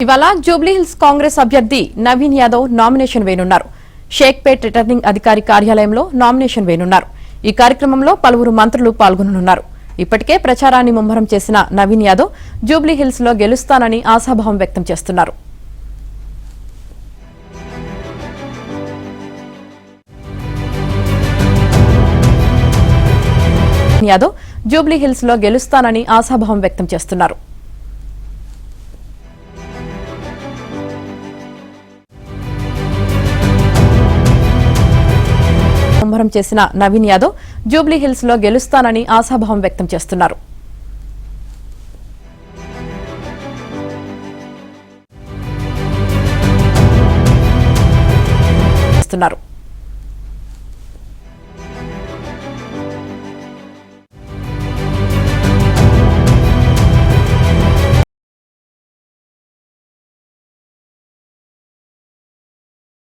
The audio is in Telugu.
ఇవాళ జూబ్లీహిల్స్ కాంగ్రెస్ అభ్యర్థి నవీన్ యాదవ్ నామినేషన్ వేయనున్నారు. షేక్పేట్ రిటర్నింగ్ అధికారి కార్యాలయంలో నామినేషన్ వేయనున్నారు. ఈ కార్యక్రమంలో పలువురు మంత్రులు పాల్గొననున్నారు. ఇప్పటికే ప్రచారాన్ని ముమ్మరం చేసిన నవీన్ యాదవ్ జూబ్లీహిల్స్ లో గెలుస్తానని ఆశాభావం వ్యక్తం చేస్తున్నారు. యాదవ్ జూబ్లీహిల్స్ లో గెలుస్తానని ఆశాభావం వ్యక్తం చేస్తున్నారు. ముమ్మరం చేసిన నవీన్ యాదవ్ జూబ్లీహిల్స్ లో గెలుస్తానని ఆశాభావం వ్యక్తం చేస్తున్నారు.